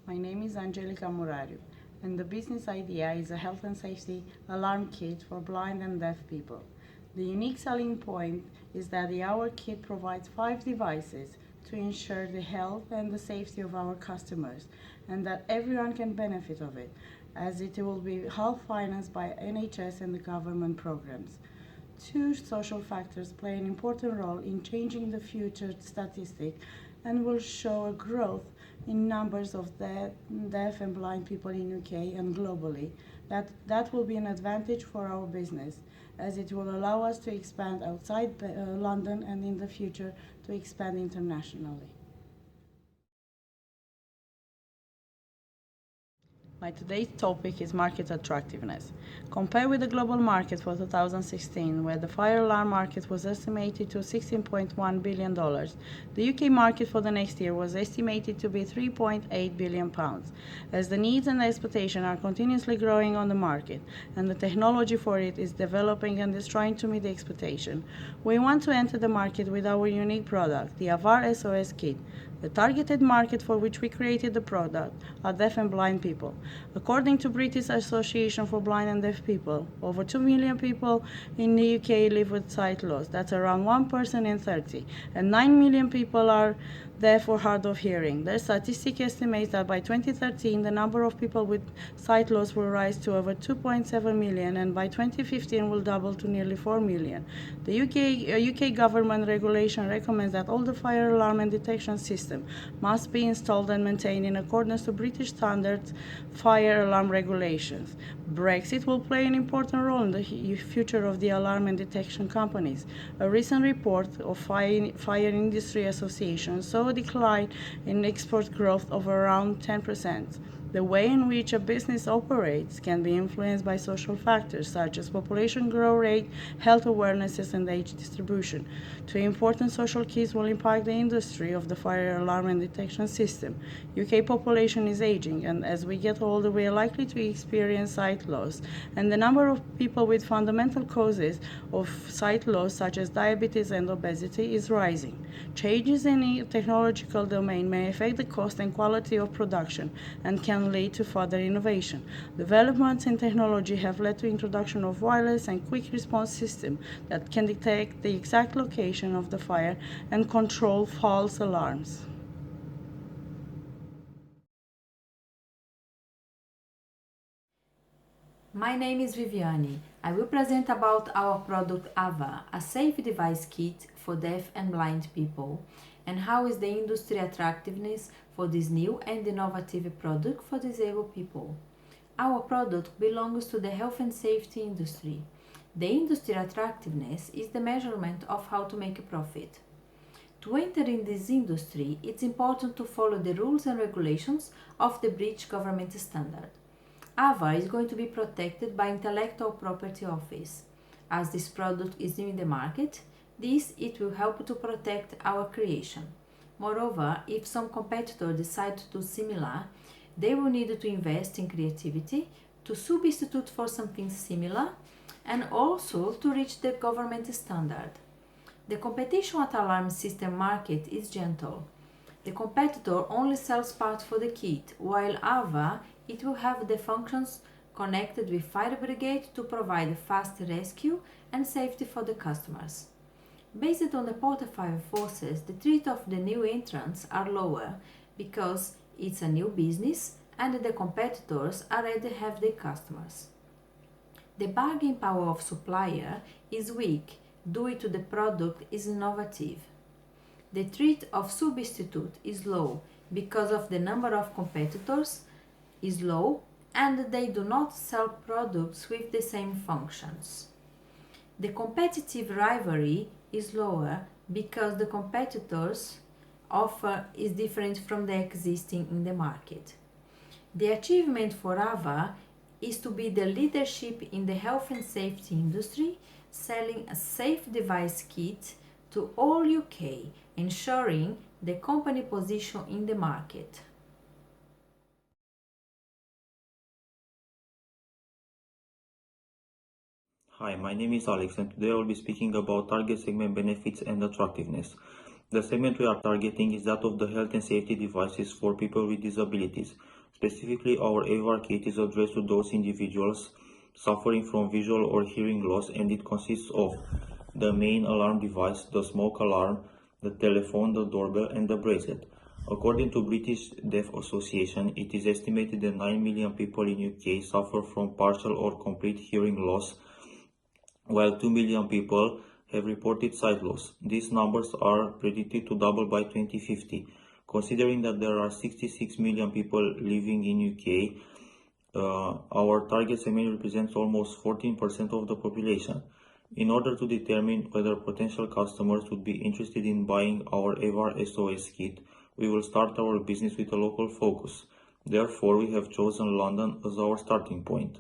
My name is Angelica Murariu, and the business idea is a health and safety alarm kit for blind and deaf people. The unique selling point is that the AVAR kit provides 5 devices to ensure the health and the safety of our customers, and that everyone can benefit of it, as it will be half financed by NHS and the government programs. Two social factors play an important role in changing the future statistic and will show a growth in numbers of deaf and blind people in UK and globally. That will be an advantage for our business, as it will allow us to expand outside London and in the future to expand internationally. My today's topic is market attractiveness. Compared with the global market for 2016, where the fire alarm market was estimated to $16.1 billion, the UK market for the next year was estimated to be £3.8 billion, as the needs and the expectation are continuously growing on the market, and the technology for it is developing and is trying to meet the expectation. We want to enter the market with our unique product, the AVAR SOS Kit. The targeted market for which we created the product are deaf and blind people. According to British Association for Blind and Deaf People, over 2 million people in the UK live with sight loss. That's around 1 person in 30. And 9 million people are deaf or hard of hearing. The statistic estimates that by 2013, the number of people with sight loss will rise to over 2.7 million, and by 2015 will double to nearly 4 million. The UK government regulation recommends that all the fire alarm and detection system must be installed and maintained in accordance to British standards fire alarm regulations. Brexit will play an important role in the future of the alarm and detection companies. A recent report of Fire Industry Association saw a decline in export growth of around 10%. The way in which a business operates can be influenced by social factors such as population growth rate, health awarenesses, and age distribution. Two important social keys will impact the industry of the fire alarm and detection system. UK population is aging, and as we get older, we are likely to experience sight loss, and the number of people with fundamental causes of sight loss, such as diabetes and obesity, is rising. Changes in the technological domain may affect the cost and quality of production and can lead to further innovation. Developments in technology have led to introduction of wireless and quick response system that can detect the exact location of the fire and control false alarms. My name is Viviane. I will present about our product AVAR, a safe device kit for deaf and blind people, and how is the industry attractiveness for this new and innovative product for disabled people. Our product belongs to the health and safety industry. The industry attractiveness is the measurement of how to make a profit. To enter in this industry, it's important to follow the rules and regulations of the British government standard. AVAR is going to be protected by Intellectual Property Office. As this product is new in the market, it will help to protect our creation. Moreover, if some competitor decide to do similar, they will need to invest in creativity to substitute for something similar and also to reach the government standard. The competition at alarm system market is gentle. The competitor only sells parts for the kit, while AVAR it will have the functions connected with fire brigade to provide fast rescue and safety for the customers. Based on the portfolio forces, the threat of the new entrants are lower because it's a new business and the competitors already have their customers. The bargaining power of supplier is weak due to the product is innovative. The threat of substitute is low because of the number of competitors is low and they do not sell products with the same functions. The competitive rivalry is lower because the competitors' offer is different from the existing in the market. The achievement for AVAR is to be the leadership in the health and safety industry, selling a safe device kit to all UK, ensuring the company position in the market. Hi, my name is Alex, and today I will be speaking about target segment benefits and attractiveness. The segment we are targeting is that of the health and safety devices for people with disabilities. Specifically, our AVAR kit is addressed to those individuals suffering from visual or hearing loss, and it consists of the main alarm device, the smoke alarm, the telephone, the doorbell, and the bracelet. According to British Deaf Association, it is estimated that 9 million people in UK suffer from partial or complete hearing loss, while 2 million people have reported sight loss. These numbers are predicted to double by 2050. Considering that there are 66 million people living in UK, our target segment represents almost 14% of the population. In order to determine whether potential customers would be interested in buying our AVAR SOS kit, we will start our business with a local focus. Therefore, we have chosen London as our starting point.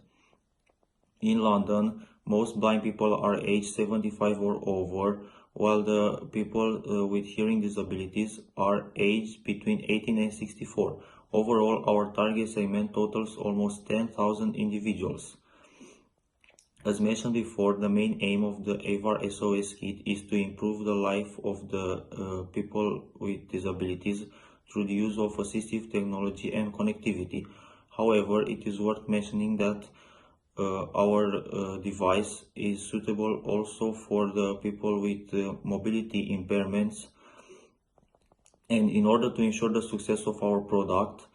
In London, most blind people are aged 75 or over, while the people with hearing disabilities are aged between 18 and 64. Overall, our target segment totals almost 10,000 individuals. As mentioned before, the main aim of the AVAR SOS kit is to improve the life of the people with disabilities through the use of assistive technology and connectivity. However, it is worth mentioning that our device is suitable also for the people with mobility impairments, and in order to ensure the success of our product,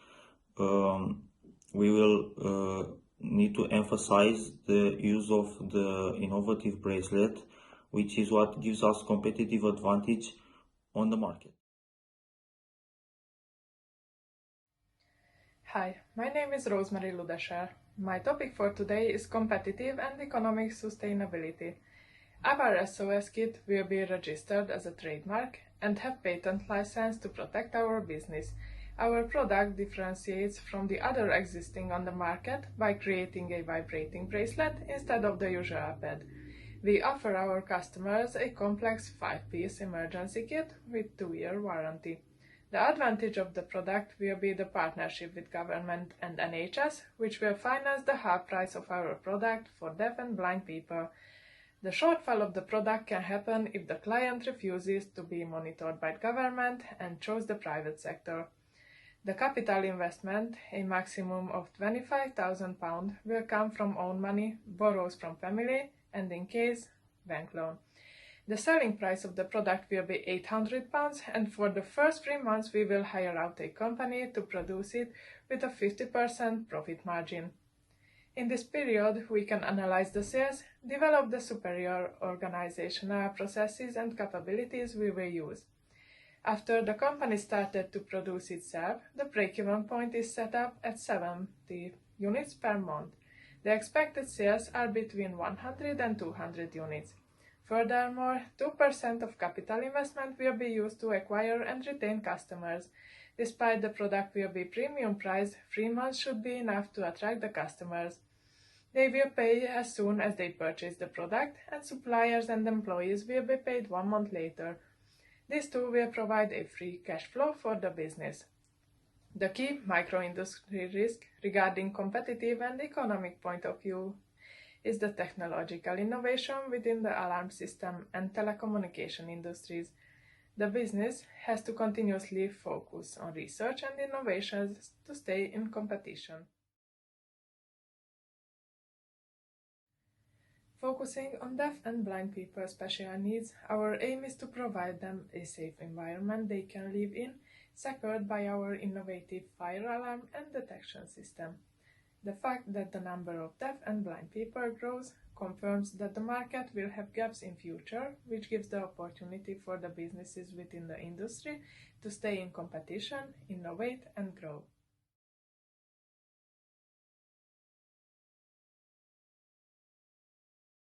we will need to emphasize the use of the innovative bracelet, which is what gives us competitive advantage on the market. Hi, my name is Rosemary Ludesher. My topic for today is competitive and economic sustainability. Our SOS kit will be registered as a trademark and have patent license to protect our business. Our product differentiates from the other existing on the market by creating a vibrating bracelet instead of the usual pad. We offer our customers a complex 5-piece emergency kit with 2-year warranty. The advantage of the product will be the partnership with government and NHS, which will finance the half price of our product for deaf and blind people. The shortfall of the product can happen if the client refuses to be monitored by government and chose the private sector. The capital investment, a maximum of £25,000, will come from own money, borrows from family, and in case, bank loan. The selling price of the product will be £800, and for the first 3 months we will hire out a company to produce it with a 50% profit margin. In this period, we can analyze the sales, develop the superior organizational processes and capabilities we will use. After the company started to produce itself, the break-even point is set up at 70 units per month. The expected sales are between 100 and 200 units. Furthermore, 2% of capital investment will be used to acquire and retain customers. Despite the product will be premium priced, 3 months should be enough to attract the customers. They will pay as soon as they purchase the product, and suppliers and employees will be paid 1 month later. This too will provide a free cash flow for the business. The key micro-industry risk regarding competitive and economic point of view is the technological innovation within the alarm system and telecommunication industries. The business has to continuously focus on research and innovations to stay in competition. Focusing on deaf and blind people's special needs, our aim is to provide them a safe environment they can live in, secured by our innovative fire alarm and detection system. The fact that the number of deaf and blind people grows confirms that the market will have gaps in future, which gives the opportunity for the businesses within the industry to stay in competition, innovate and grow.